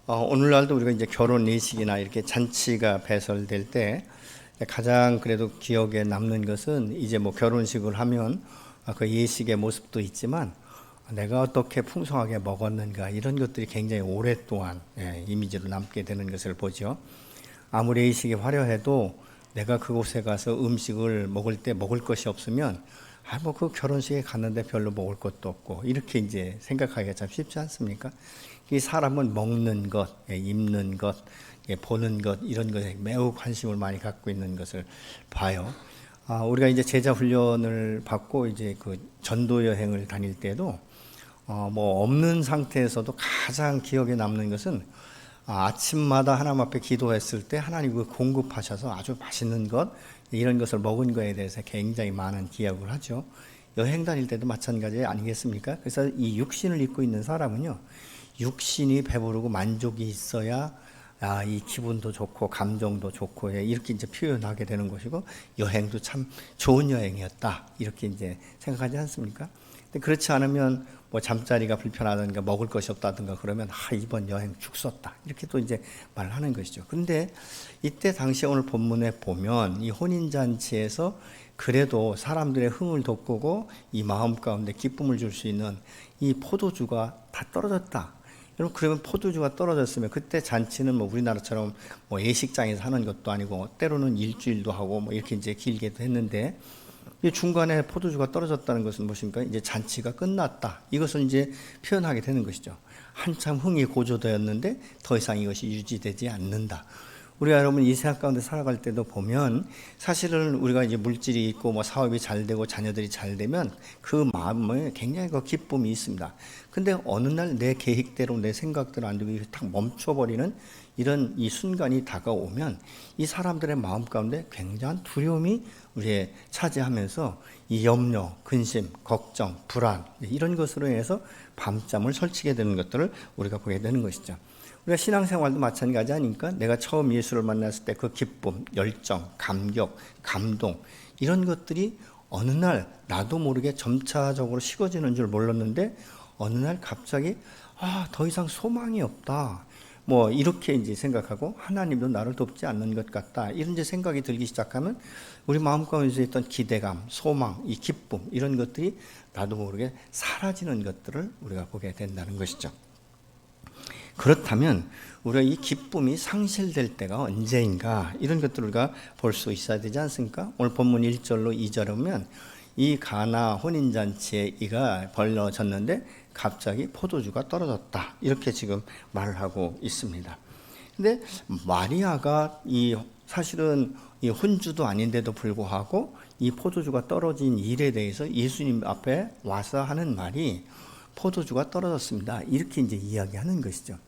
오늘날도 우리가 이제 결혼 예식이나 이렇게 잔치가 배설될 때 가장 그래도 기억에 남는 것은 이제 뭐 결혼식을 하면 그 예식의 모습도 있지만 내가 어떻게 풍성하게 먹었는가 이런 것들이 굉장히 오랫동안 이미지로 남게 되는 것을 보죠. 아무리 예식이 화려해도 내가 그곳에 가서 음식을 먹을 때 먹을 것이 없으면 뭐 그 결혼식에 갔는데 별로 먹을 것도 없고 이렇게 이제 생각하기가 참 쉽지 않습니까? 이 사람은 먹는 것, 입는 것, 보는 것 이런 것에 매우 관심을 많이 갖고 있는 것을 봐요. 우리가 이제 제자 훈련을 받고 이제 그 전도 여행을 다닐 때도 뭐 없는 상태에서도 가장 기억에 남는 것은 아침마다 하나님 앞에 기도했을 때 하나님이 공급하셔서 아주 맛있는 것 이런 것을 먹은 거에 대해서 굉장히 많은 기억을 하죠. 여행 다닐 때도 마찬가지 아니겠습니까? 그래서 이 육신을 입고 있는 사람은요, 육신이 배부르고 만족이 있어야 이 기분도 좋고 감정도 좋고 이렇게 이제 표현하게 되는 것이고 여행도 참 좋은 여행이었다 이렇게 이제 생각하지 않습니까? 근데 그렇지 않으면 뭐 잠자리가 불편하든가 먹을 것이 없다든가 그러면 이번 여행 죽었다 이렇게 또 이제 말하는 것이죠. 그런데 이때 당시 오늘 본문에 보면 이 혼인잔치에서 그래도 사람들의 흥을 돋구고 이 마음 가운데 기쁨을 줄 수 있는 이 포도주가 다 떨어졌다. 여러분 그러면 포도주가 떨어졌으면 그때 잔치는 뭐 우리나라처럼 뭐 예식장에서 하는 것도 아니고 때로는 일주일도 하고 뭐 이렇게 이제 길게도 했는데 이 중간에 포도주가 떨어졌다는 것은 무엇입니까? 이제 잔치가 끝났다. 이것을 이제 표현하게 되는 것이죠. 한참 흥이 고조되었는데 더 이상 이것이 유지되지 않는다. 우리가 여러분 이 세상 가운데 살아갈 때도 보면 사실은 우리가 이제 물질이 있고 뭐 사업이 잘 되고 자녀들이 잘 되면 그 마음에 굉장히 그 기쁨이 있습니다. 근데 어느 날 내 계획대로 내 생각대로 안 되고 탁 멈춰버리는 이런 이 순간이 다가오면 이 사람들의 마음 가운데 굉장한 두려움이 우리의 차지하면서 이 염려, 근심, 걱정, 불안 이런 것으로 인해서 밤잠을 설치게 되는 것들을 우리가 보게 되는 것이죠. 우리가 신앙생활도 마찬가지 아닙니까? 내가 처음 예수를 만났을 때 그 기쁨, 열정, 감격, 감동 이런 것들이 어느 날 나도 모르게 점차적으로 식어지는 줄 몰랐는데 어느 날 갑자기 더 이상 소망이 없다. 뭐 이렇게 이제 생각하고 하나님도 나를 돕지 않는 것 같다. 이런 이제 생각이 들기 시작하면 우리 마음 가운데 있던 기대감, 소망, 이 기쁨 이런 것들이 나도 모르게 사라지는 것들을 우리가 보게 된다는 것이죠. 그렇다면 우리가 이 기쁨이 상실될 때가 언제인가 이런 것들을 우리가 볼 수 있어야 되지 않습니까? 오늘 본문 1절로 2절에 보면 이 가나 혼인잔치에 이가 벌어졌는데 갑자기 포도주가 떨어졌다 이렇게 지금 말을 하고 있습니다. 근데 마리아가 사실은 이 혼주도 아닌데도 불구하고 이 포도주가 떨어진 일에 대해서 예수님 앞에 와서 하는 말이 포도주가 떨어졌습니다 이렇게 이제 이야기하는 것이죠.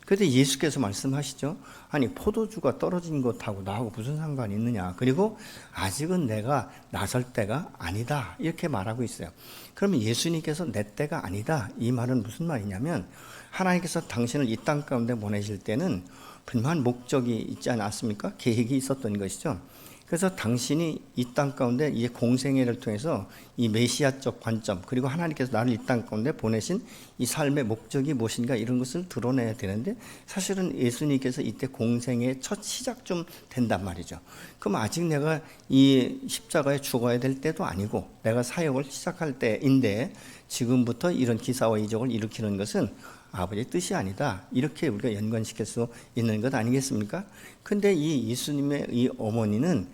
그런데 예수께서 말씀하시죠. 아니 포도주가 떨어진 것하고 나하고 무슨 상관이 있느냐. 그리고 아직은 내가 나설 때가 아니다. 이렇게 말하고 있어요. 그러면 예수님께서 내 때가 아니다. 이 말은 무슨 말이냐면 하나님께서 당신을 이 땅 가운데 보내실 때는 분명한 목적이 있지 않았습니까? 계획이 있었던 것이죠. 그래서 당신이 이 땅 가운데 이 공생애를 통해서 이 메시아적 관점 그리고 하나님께서 나를 이 땅 가운데 보내신 이 삶의 목적이 무엇인가 이런 것을 드러내야 되는데 사실은 예수님께서 이때 공생의 첫 시작쯤 된단 말이죠. 그럼 아직 내가 이 십자가에 죽어야 될 때도 아니고 내가 사역을 시작할 때인데 지금부터 이런 기사와 이적을 일으키는 것은 아버지의 뜻이 아니다. 이렇게 우리가 연관시킬 수 있는 것 아니겠습니까? 근데 이 예수님의 이 어머니는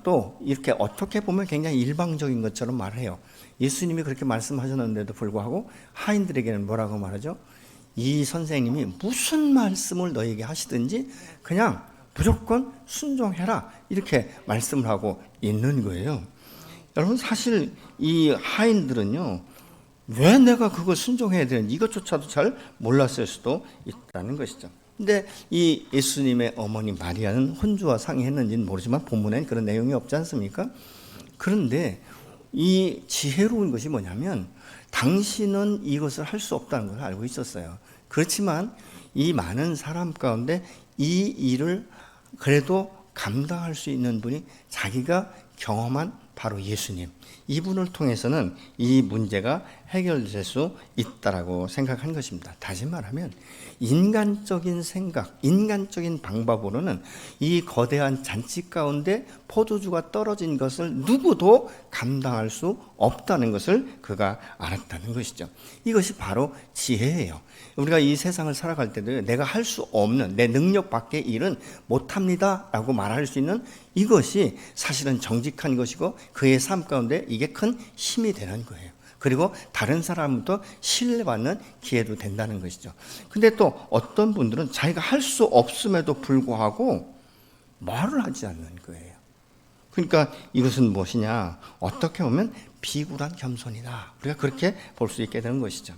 또 이렇게 어떻게 보면 굉장히 일방적인 것처럼 말해요. 예수님이 그렇게 말씀하셨는데도 불구하고 하인들에게는 뭐라고 말하죠? 이 선생님이 무슨 말씀을 너에게 하시든지 그냥 무조건 순종해라. 이렇게 말씀을 하고 있는 거예요. 여러분 사실 이 하인들은요. 왜 내가 그걸 순종해야 되는지 이것조차도 잘 몰랐을 수도 있다는 것이죠. 근데 이 예수님의 어머니 마리아는 혼주와 상의했는지는 모르지만 본문엔 그런 내용이 없지 않습니까? 그런데 이 지혜로운 것이 뭐냐면 당신은 이것을 할 수 없다는 걸 알고 있었어요. 그렇지만 이 많은 사람 가운데 이 일을 그래도 감당할 수 있는 분이 자기가 경험한 바로 예수님. 이분을 통해서는 이 문제가 해결될 수 있다라고 생각한 것입니다. 다시 말하면 인간적인 생각, 인간적인 방법으로는 이 거대한 잔치 가운데 포도주가 떨어진 것을 누구도 감당할 수 없다는 것을 그가 알았다는 것이죠. 이것이 바로 지혜예요. 우리가 이 세상을 살아갈 때도 내가 할 수 없는, 내 능력 밖의 일은 못합니다 라고 말할 수 있는 이것이 사실은 정직한 것이고 그의 삶 가운데 이게 큰 힘이 되는 거예요. 그리고 다른 사람부터 신뢰받는 기회도 된다는 것이죠. 근데 또 어떤 분들은 자기가 할 수 없음에도 불구하고 말을 하지 않는 거예요. 그러니까 이것은 무엇이냐? 어떻게 보면 비굴한 겸손이다. 우리가 그렇게 볼 수 있게 되는 것이죠.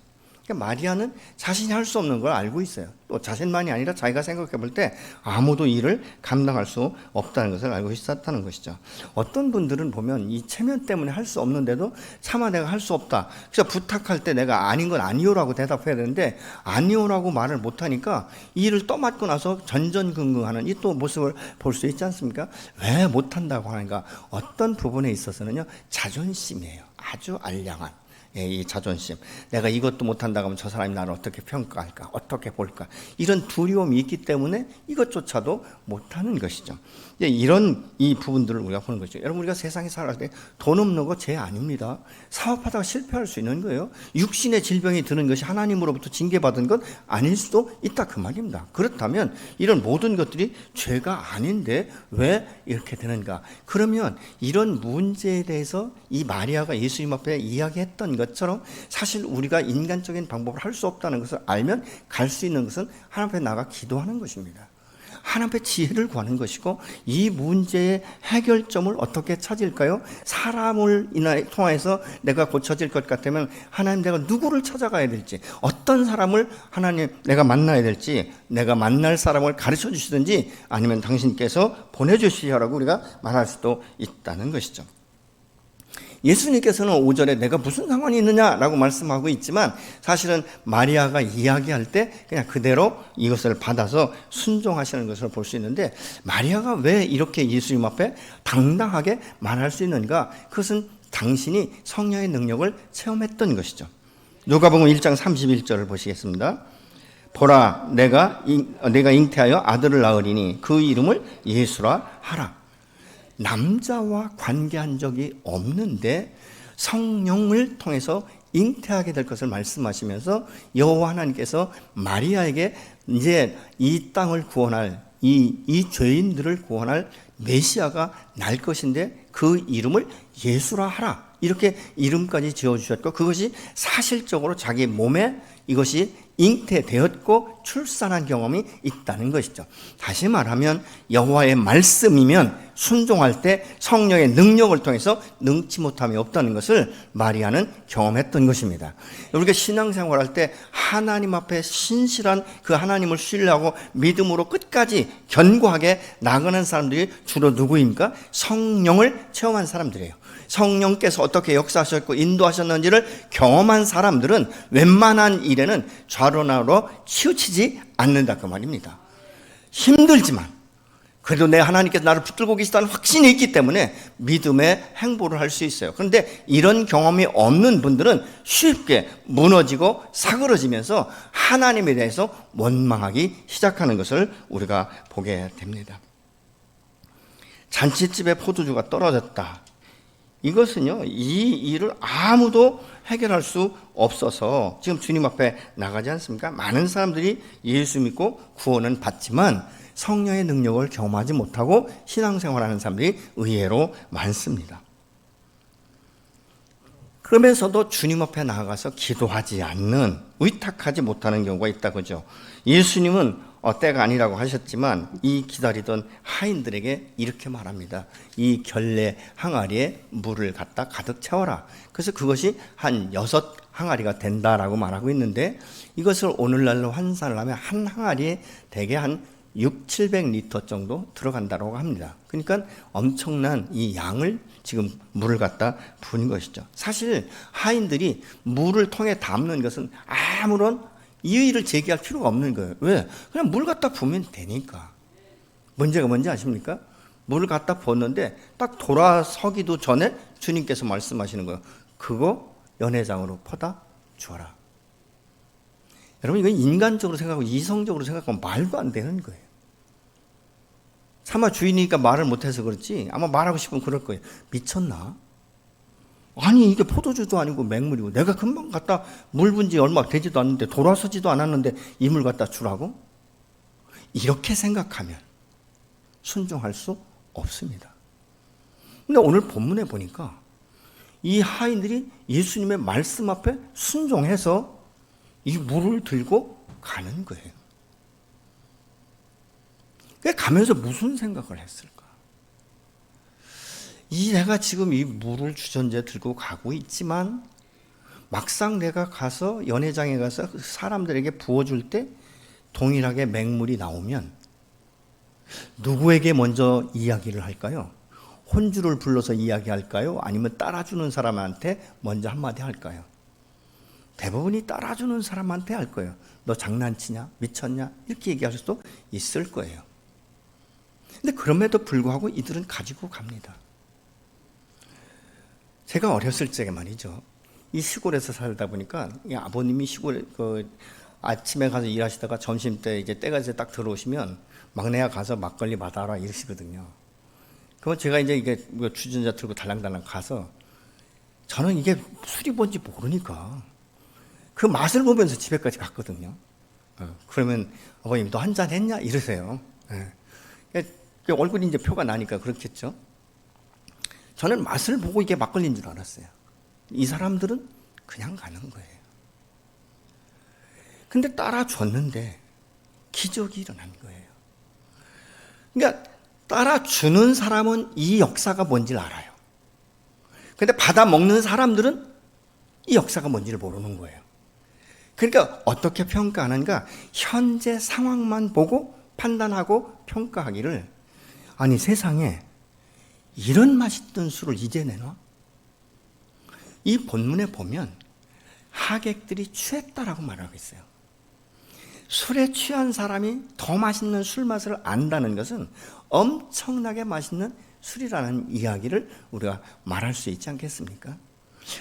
그러니까 마리아는 자신이 할 수 없는 걸 알고 있어요. 또 자신만이 아니라 자기가 생각해 볼 때 아무도 일을 감당할 수 없다는 것을 알고 있었다는 것이죠. 어떤 분들은 보면 이 체면 때문에 할 수 없는데도 차마 내가 할 수 없다. 그래서 부탁할 때 내가 아닌 건 아니요라고 대답해야 되는데 아니요라고 말을 못하니까 이 일을 떠맡고 나서 전전긍긍하는 이 또 모습을 볼 수 있지 않습니까? 왜 못한다고 하는가? 어떤 부분에 있어서는요, 자존심이에요. 아주 알량한. 이 자존심. 내가 이것도 못한다고 하면 저 사람이 나를 어떻게 평가할까? 어떻게 볼까? 이런 두려움이 있기 때문에 이것조차도 못하는 것이죠. 이런 이 부분들을 우리가 보는 거죠. 여러분, 우리가 세상에 살아갈 때 돈 없는 거 죄 아닙니다. 사업하다가 실패할 수 있는 거예요. 육신의 질병이 드는 것이 하나님으로부터 징계받은 것 아닐 수도 있다 그 말입니다. 그렇다면 이런 모든 것들이 죄가 아닌데 왜 이렇게 되는가? 그러면 이런 문제에 대해서 이 마리아가 예수님 앞에 이야기했던 것처럼 사실 우리가 인간적인 방법을 할 수 없다는 것을 알면 갈 수 있는 것은 하나님 앞에 나가 기도하는 것입니다. 하나님 앞에 지혜를 구하는 것이고 이 문제의 해결점을 어떻게 찾을까요? 사람을 통해서 내가 고쳐질 것 같으면 하나님, 내가 누구를 찾아가야 될지, 어떤 사람을 하나님 내가 만나야 될지, 내가 만날 사람을 가르쳐 주시든지 아니면 당신께서 보내주시라고 우리가 말할 수도 있다는 것이죠. 예수님께서는 5절에 내가 무슨 상관이 있느냐라고 말씀하고 있지만 사실은 마리아가 이야기할 때 그냥 그대로 이것을 받아서 순종하시는 것을 볼 수 있는데, 마리아가 왜 이렇게 예수님 앞에 당당하게 말할 수 있는가? 그것은 당신이 성령의 능력을 체험했던 것이죠. 누가복음 1장 31절을 보시겠습니다. 보라, 내가 잉태하여 아들을 낳으리니 그 이름을 예수라 하라. 남자와 관계한 적이 없는데 성령을 통해서 잉태하게 될 것을 말씀하시면서 여호와 하나님께서 마리아에게 이제 이 땅을 구원할 이 죄인들을 구원할 메시아가 날 것인데 그 이름을 예수라 하라. 이렇게 이름까지 지어주셨고 그것이 사실적으로 자기 몸에 이것이 잉태되었고 출산한 경험이 있다는 것이죠. 다시 말하면 여호와의 말씀이면 순종할 때 성령의 능력을 통해서 능치 못함이 없다는 것을 마리아는 경험했던 것입니다. 우리가 신앙생활할 때 하나님 앞에 신실한 그 하나님을 신뢰하고 믿음으로 끝까지 견고하게 나가는 사람들이 주로 누구입니까? 성령을 체험한 사람들이에요. 성령께서 어떻게 역사하셨고 인도하셨는지를 경험한 사람들은 웬만한 일에는 좌로나로 치우치지 않는다 그 말입니다. 힘들지만 그래도 내 하나님께서 나를 붙들고 계시다는 확신이 있기 때문에 믿음의 행보를 할 수 있어요. 그런데 이런 경험이 없는 분들은 쉽게 무너지고 사그러지면서 하나님에 대해서 원망하기 시작하는 것을 우리가 보게 됩니다. 잔치집에 포도주가 떨어졌다. 이것은요, 이 일을 아무도 해결할 수 없어서 지금 주님 앞에 나가지 않습니까? 많은 사람들이 예수 믿고 구원은 받지만 성령의 능력을 경험하지 못하고 신앙생활하는 사람들이 의외로 많습니다. 그러면서도 주님 앞에 나가서 기도하지 않는, 의탁하지 못하는 경우가 있다 그죠? 예수님은 때가 아니라고 하셨지만 이 기다리던 하인들에게 이렇게 말합니다. 이 결례 항아리에 물을 갖다 가득 채워라. 그래서 그것이 한 6항아리가 된다라고 말하고 있는데 이것을 오늘날로 환산을 하면 한 항아리에 대개 한 600-700리터 정도 들어간다고 합니다. 그러니까 엄청난 이 양을 지금 물을 갖다 부은 것이죠. 사실 하인들이 물을 통에 담는 것은 아무런 이의를 제기할 필요가 없는 거예요. 왜? 그냥 물 갖다 부으면 되니까. 문제가 뭔지 아십니까? 물을 갖다 붓는데 딱 돌아서기도 전에 주님께서 말씀하시는 거예요. 그거 연회장으로 퍼다 주어라. 여러분, 이건 인간적으로 생각하고 이성적으로 생각하면 말도 안 되는 거예요. 차마 주인이니까 말을 못해서 그렇지 아마 말하고 싶으면 그럴 거예요. 미쳤나? 아니, 이게 포도주도 아니고 맹물이고 내가 금방 갖다 물 분 지 얼마 되지도 않는데 돌아서지도 않았는데 이 물 갖다 주라고? 이렇게 생각하면 순종할 수 없습니다. 근데 오늘 본문에 보니까 이 하인들이 예수님의 말씀 앞에 순종해서 이 물을 들고 가는 거예요. 가면서 무슨 생각을 했을까? 내가 지금 이 물을 주전자에 들고 가고 있지만 막상 내가 가서 연회장에 가서 사람들에게 부어줄 때 동일하게 맹물이 나오면 누구에게 먼저 이야기를 할까요? 혼주를 불러서 이야기할까요? 아니면 따라주는 사람한테 먼저 한마디 할까요? 대부분이 따라주는 사람한테 할 거예요. 너 장난치냐? 미쳤냐? 이렇게 얘기할 수도 있을 거예요. 근데 그럼에도 불구하고 이들은 가지고 갑니다. 제가 어렸을 적에 말이죠. 이 시골에서 살다 보니까 이 아버님이 시골에 아침에 가서 일하시다가 점심 때 이제 때가 이제 딱 들어오시면 막내야 가서 막걸리 받아라 이러시거든요. 그러면 제가 이제 이게 주전자 들고 달랑달랑 가서 저는 이게 술이 뭔지 모르니까 그 맛을 보면서 집에까지 갔거든요. 그러면 아버님 너 한잔 했냐 이러세요. 얼굴이 이제 표가 나니까 그렇겠죠. 저는 맛을 보고 이게 막걸리인 줄 알았어요. 이 사람들은 그냥 가는 거예요. 근데 따라줬는데 기적이 일어난 거예요. 그러니까 따라주는 사람은 이 역사가 뭔지를 알아요. 근데 받아 먹는 사람들은 이 역사가 뭔지를 모르는 거예요. 그러니까 어떻게 평가하는가? 현재 상황만 보고 판단하고 평가하기를, 아니 세상에 이런 맛있던 술을 이제 내놔? 이 본문에 보면 하객들이 취했다라고 말하고 있어요. 술에 취한 사람이 더 맛있는 술 맛을 안다는 것은 엄청나게 맛있는 술이라는 이야기를 우리가 말할 수 있지 않겠습니까?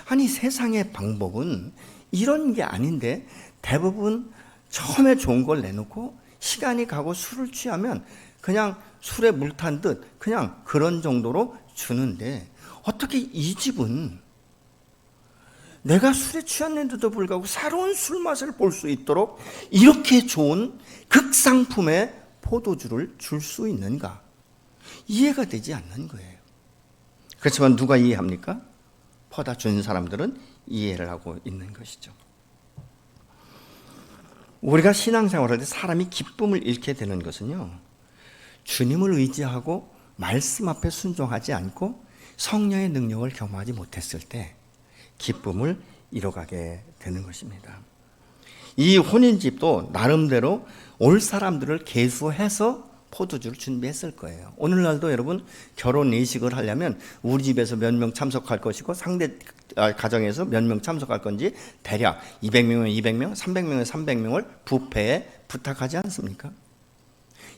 아니 세상의 방법은 이런 게 아닌데 대부분 처음에 좋은 걸 내놓고 시간이 가고 술을 취하면 그냥 술에 물 탄 듯 그냥 그런 정도로 주는데, 어떻게 이 집은 내가 술에 취했는데도 불구하고 새로운 술 맛을 볼 수 있도록 이렇게 좋은 극상품의 포도주를 줄 수 있는가? 이해가 되지 않는 거예요. 그렇지만 누가 이해합니까? 퍼다 준 사람들은 이해를 하고 있는 것이죠. 우리가 신앙생활할 때 사람이 기쁨을 잃게 되는 것은요, 주님을 의지하고 말씀 앞에 순종하지 않고 성령의 능력을 경험하지 못했을 때 기쁨을 잃어가게 되는 것입니다. 이 혼인집도 나름대로 올 사람들을 계수해서 포도주를 준비했을 거예요. 오늘날도 여러분 결혼 예식을 하려면 우리 집에서 몇 명 참석할 것이고 상대 가정에서 몇 명 참석할 건지 대략 200명이면 200명, 300명이면 300명을 뷔페에 부탁하지 않습니까?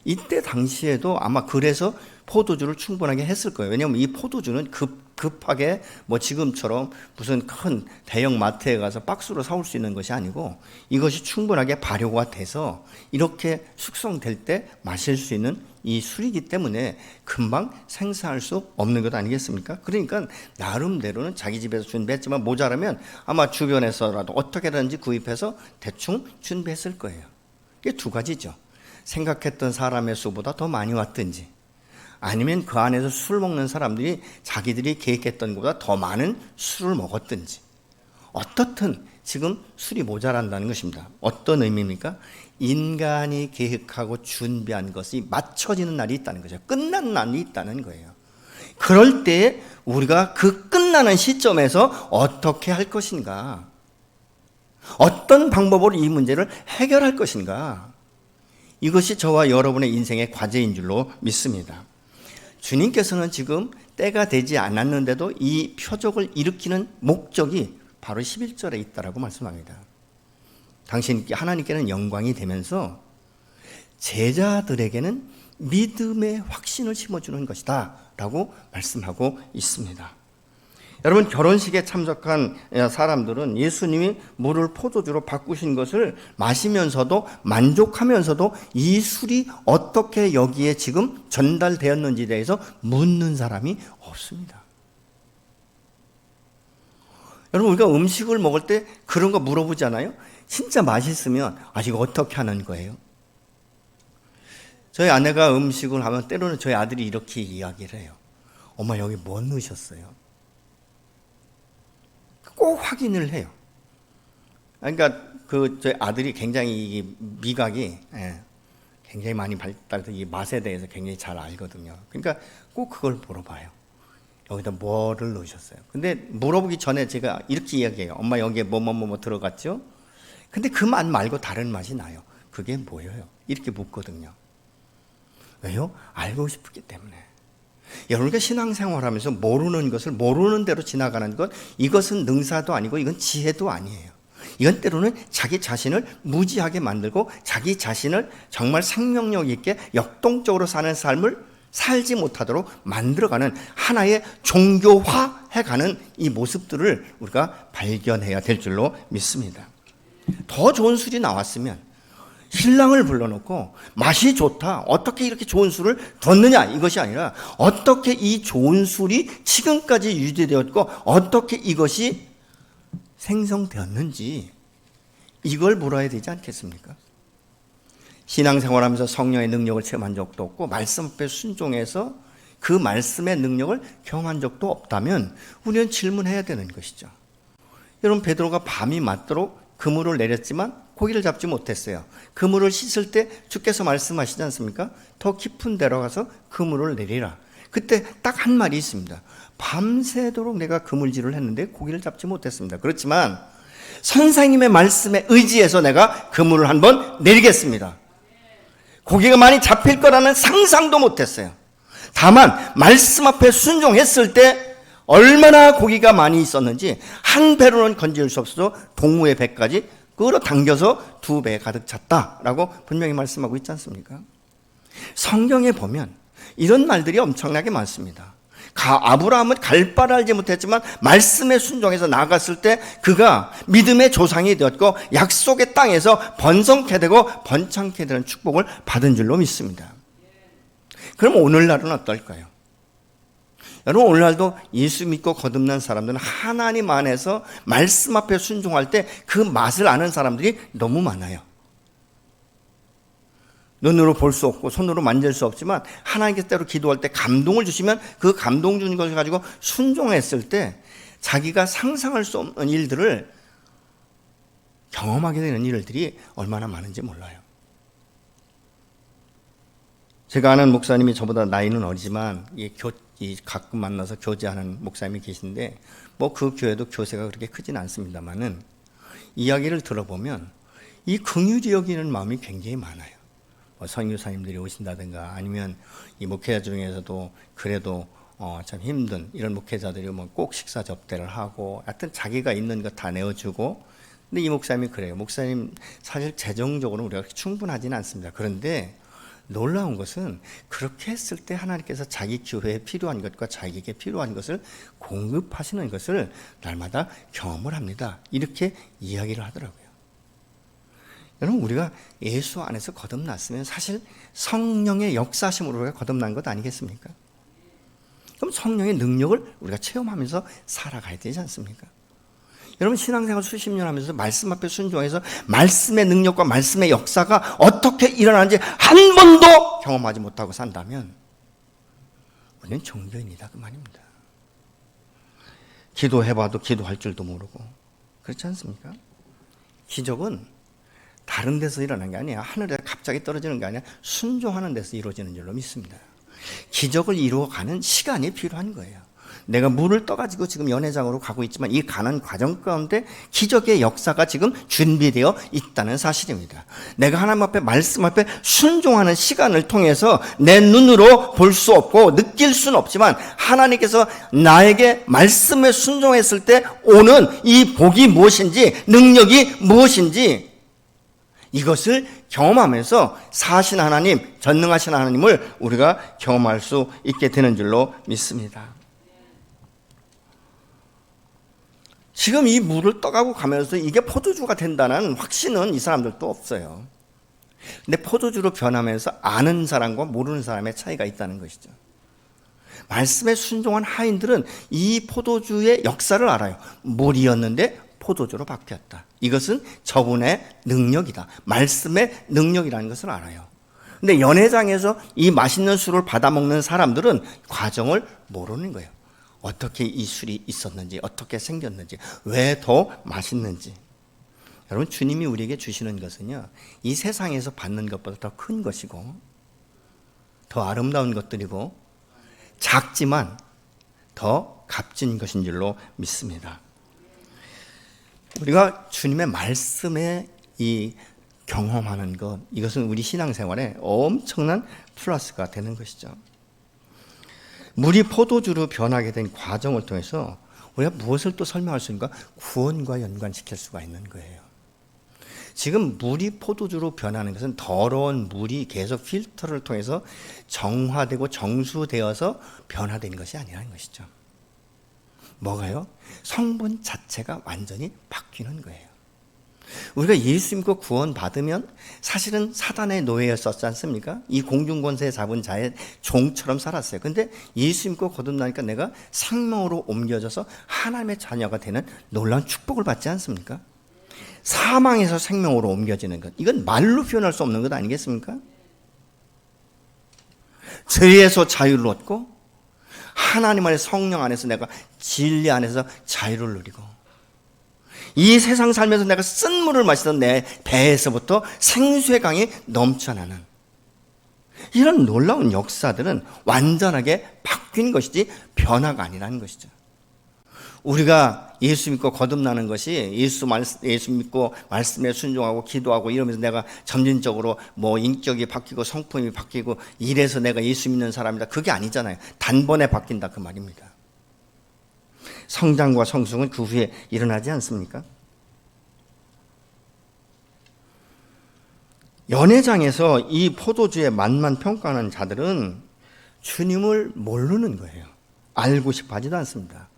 이때 당시에도 아마 그래서 포도주를 충분하게 했을 거예요. 왜냐하면 이 포도주는 급하게 뭐 지금처럼 무슨 큰 대형 마트에 가서 박스로 사올 수 있는 것이 아니고 이것이 충분하게 발효가 돼서 이렇게 숙성될 때 마실 수 있는 이 술이기 때문에 금방 생산할 수 없는 것 아니겠습니까? 그러니까 나름대로는 자기 집에서 준비했지만 모자라면 아마 주변에서라도 어떻게든지 구입해서 대충 준비했을 거예요. 이게 두 가지죠. 생각했던 사람의 수보다 더 많이 왔든지, 아니면 그 안에서 술 먹는 사람들이 자기들이 계획했던 것보다 더 많은 술을 먹었든지, 어떻든 지금 술이 모자란다는 것입니다. 어떤 의미입니까? 인간이 계획하고 준비한 것이 맞춰지는 날이 있다는 거죠. 끝난 날이 있다는 거예요. 그럴 때 우리가 그 끝나는 시점에서 어떻게 할 것인가, 어떤 방법으로 이 문제를 해결할 것인가, 이것이 저와 여러분의 인생의 과제인 줄로 믿습니다. 주님께서는 지금 때가 되지 않았는데도 이 표적을 일으키는 목적이 바로 11절에 있다라고 말씀합니다. 하나님께는 영광이 되면서 제자들에게는 믿음의 확신을 심어주는 것이다 라고 말씀하고 있습니다. 여러분, 결혼식에 참석한 사람들은 예수님이 물을 포도주로 바꾸신 것을 마시면서도 만족하면서도 이 술이 어떻게 여기에 지금 전달되었는지에 대해서 묻는 사람이 없습니다. 여러분, 우리가 음식을 먹을 때 그런 거 물어보잖아요. 진짜 맛있으면 이거 어떻게 하는 거예요? 저희 아내가 음식을 하면 때로는 저희 아들이 이렇게 이야기를 해요. 엄마, 여기 뭐 넣으셨어요? 꼭 확인을 해요. 그러니까 저희 아들이 굉장히 이 미각이 굉장히 많이 발달돼서 이 맛에 대해서 굉장히 잘 알거든요. 그러니까 꼭 그걸 물어봐요. 여기다 뭐를 넣으셨어요? 근데 물어보기 전에 제가 이렇게 이야기해요. 엄마, 여기에 뭐 들어갔죠? 근데 그 맛 말고 다른 맛이 나요. 그게 뭐예요? 이렇게 묻거든요. 왜요? 알고 싶기 때문에. 여러분과 신앙생활하면서 모르는 것을 모르는 대로 지나가는 것, 이것은 능사도 아니고 이건 지혜도 아니에요. 이건 때로는 자기 자신을 무지하게 만들고 자기 자신을 정말 생명력 있게 역동적으로 사는 삶을 살지 못하도록 만들어가는 하나의 종교화해가는 이 모습들을 우리가 발견해야 될 줄로 믿습니다. 더 좋은 술이 나왔으면 신랑을 불러놓고 맛이 좋다, 어떻게 이렇게 좋은 술을 뒀느냐, 이것이 아니라 어떻게 이 좋은 술이 지금까지 유지되었고 어떻게 이것이 생성되었는지 이걸 물어야 되지 않겠습니까? 신앙생활하면서 성령의 능력을 체험한 적도 없고 말씀 앞에 순종해서 그 말씀의 능력을 경험한 적도 없다면 우리는 질문해야 되는 것이죠. 여러분, 베드로가 밤이 맞도록 그물을 내렸지만 고기를 잡지 못했어요. 그물을 씻을 때 주께서 말씀하시지 않습니까? 더 깊은 데로 가서 그물을 내리라. 그때 딱 한 말이 있습니다. 밤새도록 내가 그물질을 했는데 고기를 잡지 못했습니다. 그렇지만 선생님의 말씀에 의지해서 내가 그물을 한번 내리겠습니다. 고기가 많이 잡힐 거라는 상상도 못했어요. 다만 말씀 앞에 순종했을 때 얼마나 고기가 많이 있었는지 한 배로는 건질 수 없어서 동무의 배까지 끌어당겨서 2배 가득 찼다라고 분명히 말씀하고 있지 않습니까? 성경에 보면 이런 말들이 엄청나게 많습니다. 아브라함은 갈 바를 알지 못했지만 말씀에 순종해서 나갔을 때 그가 믿음의 조상이 되었고 약속의 땅에서 번성케 되고 번창케 되는 축복을 받은 줄로 믿습니다. 그럼 오늘날은 어떨까요? 여러분, 오늘날도 예수 믿고 거듭난 사람들은 하나님 안에서 말씀 앞에 순종할 때 그 맛을 아는 사람들이 너무 많아요. 눈으로 볼 수 없고 손으로 만질 수 없지만 하나님께 때로 기도할 때 감동을 주시면 그 감동 주는 것을 가지고 순종했을 때 자기가 상상할 수 없는 일들을 경험하게 되는 일들이 얼마나 많은지 몰라요. 제가 아는 목사님이 저보다 나이는 어리지만 가끔 만나서 교제하는 목사님이 계신데 그 교회도 교세가 그렇게 크진 않습니다만은 이야기를 들어보면 이 긍휼히 여기는 마음이 굉장히 많아요. 선교사님들이 오신다든가 아니면 이 목회자 중에서도 그래도 참 힘든 이런 목회자들이 꼭 식사 접대를 하고 하여튼 자기가 있는 것 다 내어주고. 근데 이 목사님이 그래요. 목사님 사실 재정적으로 우리가 충분하지는 않습니다. 그런데 놀라운 것은 그렇게 했을 때 하나님께서 자기 교회에 필요한 것과 자기에게 필요한 것을 공급하시는 것을 날마다 경험을 합니다. 이렇게 이야기를 하더라고요. 여러분, 우리가 예수 안에서 거듭났으면 사실 성령의 역사심으로 우리가 거듭난 것 아니겠습니까? 그럼 성령의 능력을 우리가 체험하면서 살아가야 되지 않습니까? 여러분, 신앙생활 수십 년 하면서 말씀 앞에 순종해서 말씀의 능력과 말씀의 역사가 어떻게 일어나는지 한 번도 경험하지 못하고 산다면 우리는 종교인이다 그 말입니다. 기도해봐도 기도할 줄도 모르고 그렇지 않습니까? 기적은 다른 데서 일어나는 게 아니야. 하늘에 갑자기 떨어지는 게 아니라 순종하는 데서 이루어지는 줄로 믿습니다. 기적을 이루어가는 시간이 필요한 거예요. 내가 물을 떠가지고 지금 연회장으로 가고 있지만 이 가는 과정 가운데 기적의 역사가 지금 준비되어 있다는 사실입니다. 내가 하나님 앞에 말씀 앞에 순종하는 시간을 통해서 내 눈으로 볼 수 없고 느낄 수는 없지만 하나님께서 나에게 말씀에 순종했을 때 오는 이 복이 무엇인지 능력이 무엇인지 이것을 경험하면서 사신 하나님, 전능하신 하나님을 우리가 경험할 수 있게 되는 줄로 믿습니다. 지금 이 물을 떠가고 가면서 이게 포도주가 된다는 확신은 이 사람들도 없어요. 근데 포도주로 변하면서 아는 사람과 모르는 사람의 차이가 있다는 것이죠. 말씀에 순종한 하인들은 이 포도주의 역사를 알아요. 물이었는데 포도주로 바뀌었다. 이것은 저분의 능력이다. 말씀의 능력이라는 것을 알아요. 근데 연회장에서 이 맛있는 술을 받아먹는 사람들은 과정을 모르는 거예요. 어떻게 이 술이 있었는지, 어떻게 생겼는지, 왜 더 맛있는지. 여러분, 주님이 우리에게 주시는 것은요, 이 세상에서 받는 것보다 더 큰 것이고 더 아름다운 것들이고 작지만 더 값진 것인 줄로 믿습니다. 우리가 주님의 말씀에 이 경험하는 것, 이것은 우리 신앙생활에 엄청난 플러스가 되는 것이죠. 물이 포도주로 변하게 된 과정을 통해서 우리가 무엇을 또 설명할 수 있는가? 구원과 연관시킬 수가 있는 거예요. 지금 물이 포도주로 변하는 것은 더러운 물이 계속 필터를 통해서 정화되고 정수되어서 변화된 것이 아니라는 것이죠. 뭐가요? 성분 자체가 완전히 바뀌는 거예요. 우리가 예수 믿고 구원받으면 사실은 사단의 노예였었지 않습니까? 이 공중권세 잡은 자의 종처럼 살았어요. 근데 예수 믿고 거듭나니까 내가 생명으로 옮겨져서 하나님의 자녀가 되는 놀라운 축복을 받지 않습니까? 사망에서 생명으로 옮겨지는 것, 이건 말로 표현할 수 없는 것 아니겠습니까? 죄에서 자유를 얻고 하나님 안에 성령 안에서 내가 진리 안에서 자유를 누리고 이 세상 살면서 내가 쓴 물을 마시던 내 배에서부터 생수의 강이 넘쳐나는 이런 놀라운 역사들은 완전하게 바뀐 것이지 변화가 아니라는 것이죠. 우리가 예수 믿고 거듭나는 것이 예수 믿고 말씀에 순종하고 기도하고 이러면서 내가 점진적으로 뭐 인격이 바뀌고 성품이 바뀌고 이래서 내가 예수 믿는 사람이다. 그게 아니잖아요. 단번에 바뀐다 그 말입니다. 성장과 성숙은 그 후에 일어나지 않습니까? 연회장에서 이 포도주의 맛만 평가하는 자들은 주님을 모르는 거예요. 알고 싶어 하지도 않습니다.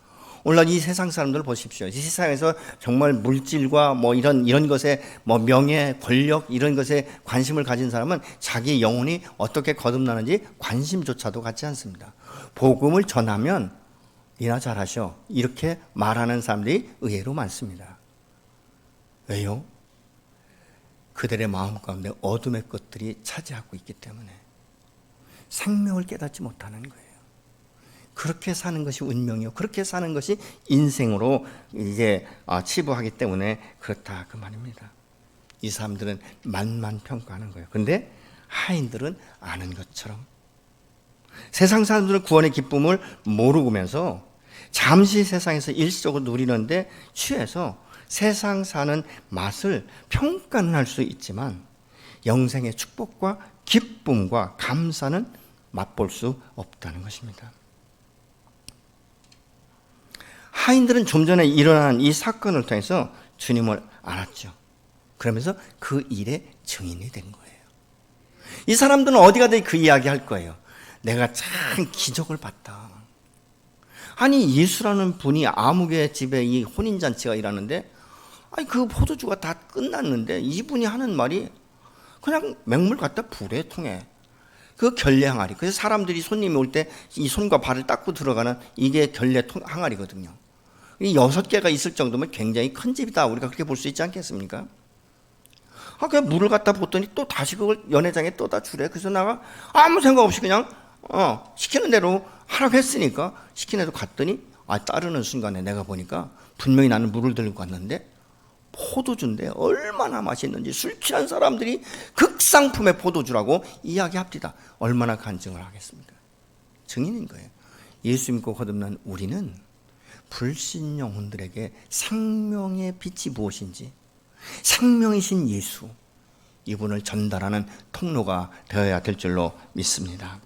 오늘날 이 세상 사람들 보십시오. 이 세상에서 정말 물질과 뭐 이런 것에 뭐 명예, 권력 이런 것에 관심을 가진 사람은 자기 영혼이 어떻게 거듭나는지 관심조차도 갖지 않습니다. 복음을 전하면 이나 잘하셔 이렇게 말하는 사람들이 의외로 많습니다. 왜요? 그들의 마음 가운데 어둠의 것들이 차지하고 있기 때문에 생명을 깨닫지 못하는 거예요. 그렇게 사는 것이 운명이요, 그렇게 사는 것이 인생으로 이제 치부하기 때문에 그렇다 그 말입니다. 이 사람들은 맛만 평가하는 거예요. 근데 하인들은 아는 것처럼 세상 사람들은 구원의 기쁨을 모르면서 잠시 세상에서 일시적으로 누리는데 취해서 세상 사는 맛을 평가는 할 수 있지만 영생의 축복과 기쁨과 감사는 맛볼 수 없다는 것입니다. 하인들은 좀 전에 일어난 이 사건을 통해서 주님을 알았죠. 그러면서 그 일의 증인이 된 거예요. 이 사람들은 어디 가든 그 이야기 할 거예요. 내가 참 기적을 봤다. 아니 예수라는 분이 아무개 집에 이 혼인잔치가 일하는데 아니 그 포도주가 다 끝났는데 이분이 하는 말이 그냥 맹물 갖다 불에 통해 그 결례 항아리. 그래서 사람들이 손님이 올 때 이 손과 발을 닦고 들어가는 이게 결례 항아리거든요. 이 6개가 있을 정도면 굉장히 큰 집이다. 우리가 그렇게 볼 수 있지 않겠습니까? 그냥 물을 갖다 붓더니 또 다시 그걸 연회장에 떠다 주래. 그래서 나가 아무 생각 없이 그냥 시키는 대로 하라고 했으니까 시키는 대로 갔더니 따르는 순간에 내가 보니까 분명히 나는 물을 들고 갔는데 포도주인데 얼마나 맛있는지 술 취한 사람들이 극상품의 포도주라고 이야기합니다. 얼마나 간증을 하겠습니까? 증인인 거예요. 예수 믿고 거듭난 우리는 불신 영혼들에게 생명의 빛이 무엇인지, 생명이신 예수, 이분을 전달하는 통로가 되어야 될 줄로 믿습니다.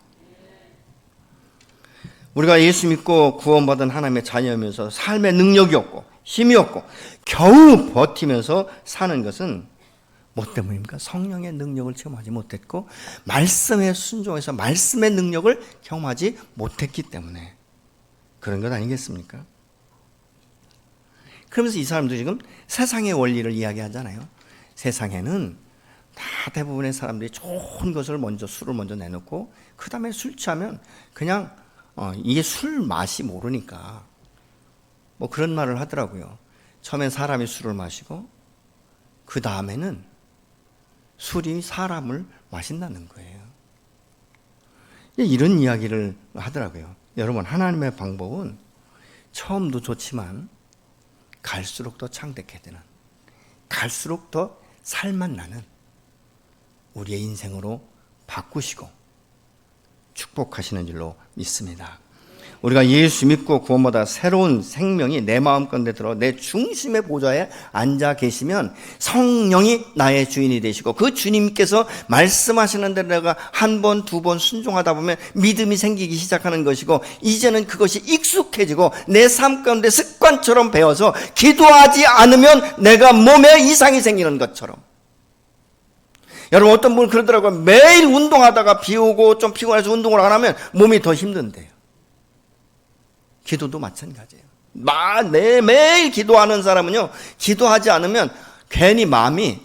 우리가 예수 믿고 구원받은 하나님의 자녀이면서 삶의 능력이 없고 힘이 없고 겨우 버티면서 사는 것은 뭐 때문입니까? 성령의 능력을 체험하지 못했고 말씀에 순종해서 말씀의 능력을 경험하지 못했기 때문에 그런 것 아니겠습니까? 그러면서 이 사람도 지금 세상의 원리를 이야기하잖아요. 세상에는 다 대부분의 사람들이 좋은 것을 먼저 술을 먼저 내놓고 그 다음에 술 취하면 그냥 이게 술 맛이 모르니까 뭐 그런 말을 하더라고요. 처음엔 사람이 술을 마시고 그 다음에는 술이 사람을 마신다는 거예요. 이런 이야기를 하더라고요. 여러분, 하나님의 방법은 처음도 좋지만 갈수록 더 창대케 되는, 갈수록 더 살맛 나는 우리의 인생으로 바꾸시고 축복하시는 줄로 믿습니다. 우리가 예수 믿고 구원받아 새로운 생명이 내 마음 가운데 들어 내 중심의 보좌에 앉아 계시면 성령이 나의 주인이 되시고 그 주님께서 말씀하시는 대로 내가 한 번, 두 번 순종하다 보면 믿음이 생기기 시작하는 것이고 이제는 그것이 익숙해지고 내 삶 가운데 습관처럼 배워서 기도하지 않으면 내가 몸에 이상이 생기는 것처럼. 여러분, 어떤 분은 그러더라고요. 매일 운동하다가 비 오고 좀 피곤해서 운동을 안 하면 몸이 더 힘든데요. 기도도 마찬가지예요. 매일 기도하는 사람은요, 기도하지 않으면 괜히 마음이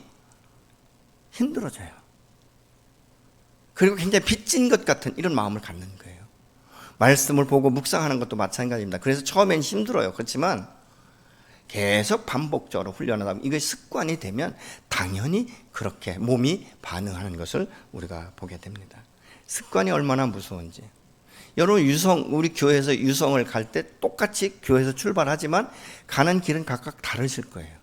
힘들어져요. 그리고 굉장히 빚진 것 같은 이런 마음을 갖는 거예요. 말씀을 보고 묵상하는 것도 마찬가지입니다. 그래서 처음엔 힘들어요. 그렇지만 계속 반복적으로 훈련하다 보면 이것이 습관이 되면 당연히 그렇게 몸이 반응하는 것을 우리가 보게 됩니다. 습관이 얼마나 무서운지. 여러분, 우리 교회에서 유성을 갈 때 똑같이 교회에서 출발하지만 가는 길은 각각 다르실 거예요.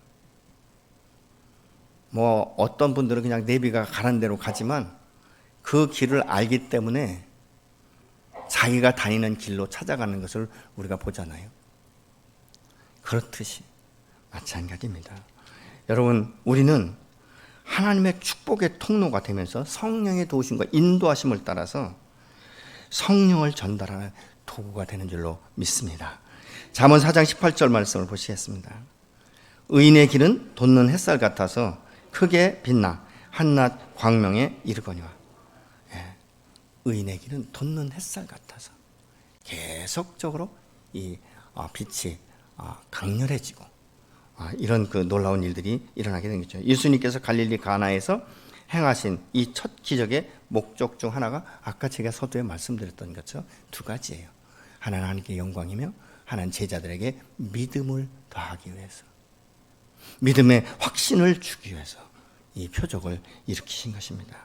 뭐 어떤 분들은 그냥 내비가 가는 대로 가지만 그 길을 알기 때문에 자기가 다니는 길로 찾아가는 것을 우리가 보잖아요. 그렇듯이 마찬가지입니다. 여러분, 우리는 하나님의 축복의 통로가 되면서 성령의 도우심과 인도하심을 따라서 성령을 전달하는 도구가 되는 줄로 믿습니다. 잠언 4장 18절 말씀을 보시겠습니다. 의인의 길은 돋는 햇살 같아서 크게 빛나 한낮 광명에 이르거니와. 의인의 길은 돋는 햇살 같아서 계속적으로 이 빛이 강렬해지고 이런 그 놀라운 일들이 일어나게 된 거죠. 예수님께서 갈릴리 가나에서 행하신 이 첫 기적의 목적 중 하나가 아까 제가 서두에 말씀드렸던 것처럼 두 가지예요. 하나는 하나님께 영광이며 하나는 제자들에게 믿음을 더하기 위해서, 믿음의 확신을 주기 위해서 이 표적을 일으키신 것입니다.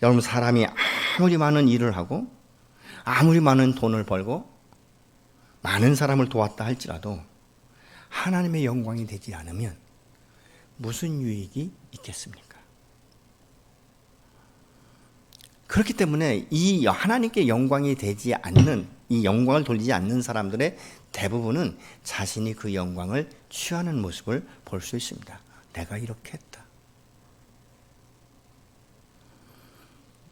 여러분, 사람이 아무리 많은 일을 하고 아무리 많은 돈을 벌고 많은 사람을 도왔다 할지라도 하나님의 영광이 되지 않으면 무슨 유익이 있겠습니까? 그렇기 때문에 이 하나님께 영광이 되지 않는, 이 영광을 돌리지 않는 사람들의 대부분은 자신이 그 영광을 취하는 모습을 볼 수 있습니다. 내가 이렇게 했다.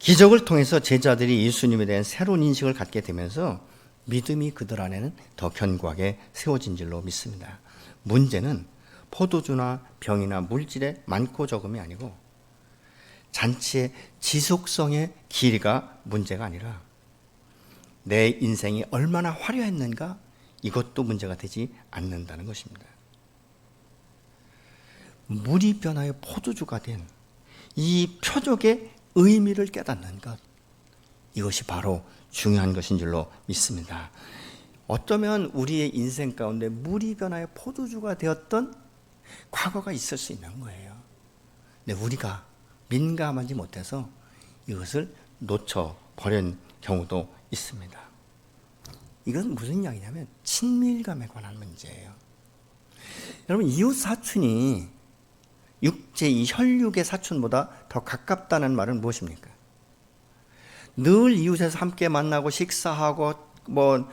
기적을 통해서 제자들이 예수님에 대한 새로운 인식을 갖게 되면서 믿음이 그들 안에는 더 견고하게 세워진 줄로 믿습니다. 문제는 포도주나 병이나 물질의 많고 적음이 아니고 잔치의 지속성의 길이가 문제가 아니라 내 인생이 얼마나 화려했는가, 이것도 문제가 되지 않는다는 것입니다. 물이 변하여 포도주가 된 이 표적의 의미를 깨닫는 것, 이것이 바로 중요한 것인 줄로 믿습니다. 어쩌면 우리의 인생 가운데 물이 변하여 포도주가 되었던 과거가 있을 수 있는 거예요. 근데 우리가 민감하지 못해서 이것을 놓쳐버린 경우도 있습니다. 이건 무슨 이야기냐면 친밀감에 관한 문제예요. 여러분, 이웃 사촌이 육체, 이 혈육의 사촌보다 더 가깝다는 말은 무엇입니까? 늘 이웃에서 함께 만나고 식사하고 뭐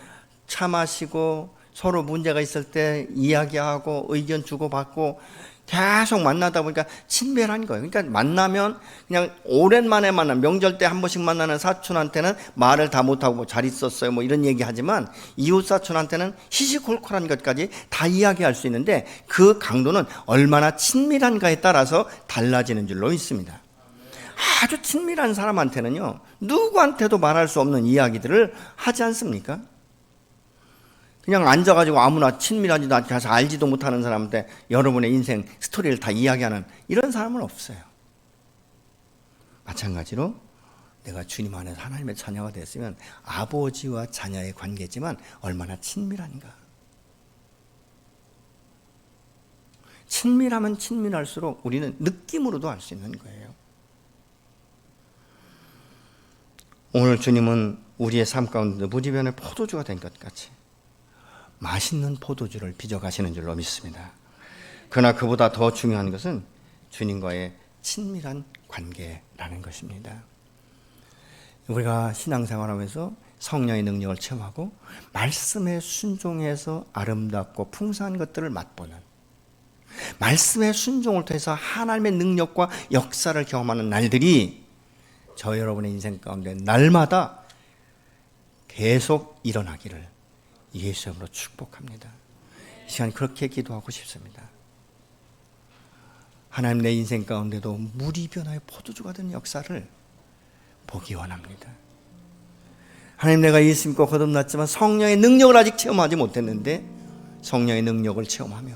차 마시고 서로 문제가 있을 때 이야기하고 의견 주고받고 계속 만나다 보니까 친밀한 거예요. 그러니까 만나면 그냥 오랜만에 만나, 명절 때 한 번씩 만나는 사촌한테는 말을 다 못하고 잘 있었어요 뭐 이런 얘기 하지만 이웃 사촌한테는 시시콜콜한 것까지 다 이야기할 수 있는데 그 강도는 얼마나 친밀한가에 따라서 달라지는 줄로 있습니다. 아주 친밀한 사람한테는요, 누구한테도 말할 수 없는 이야기들을 하지 않습니까? 그냥 앉아가지고 아무나 친밀하지도 않게 해서 알지도 못하는 사람한테 여러분의 인생 스토리를 다 이야기하는 이런 사람은 없어요. 마찬가지로 내가 주님 안에서 하나님의 자녀가 됐으면 아버지와 자녀의 관계지만 얼마나 친밀한가. 친밀하면 친밀할수록 우리는 느낌으로도 알 수 있는 거예요. 오늘 주님은 우리의 삶 가운데 무지변의 포도주가 된 것 같이 맛있는 포도주를 빚어가시는 줄로 믿습니다. 그러나 그보다 더 중요한 것은 주님과의 친밀한 관계라는 것입니다. 우리가 신앙생활하면서 성령의 능력을 체험하고 말씀에 순종해서 아름답고 풍성한 것들을 맛보는, 말씀의 순종을 통해서 하나님의 능력과 역사를 경험하는 날들이 저 여러분의 인생 가운데 날마다 계속 일어나기를 예수 이름으로 축복합니다. 이 시간 그렇게 기도하고 싶습니다. 하나님, 내 인생 가운데도 물이 변하여 포도주가 된 역사를 보기 원합니다. 하나님, 내가 예수 믿고 거듭났지만 성령의 능력을 아직 체험하지 못했는데 성령의 능력을 체험하며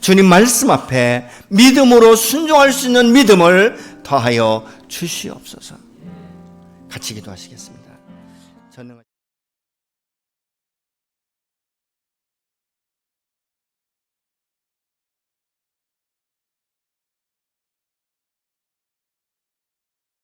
주님 말씀 앞에 믿음으로 순종할 수 있는 믿음을 더하여 주시옵소서. 같이 기도하시겠습니다. 전능하신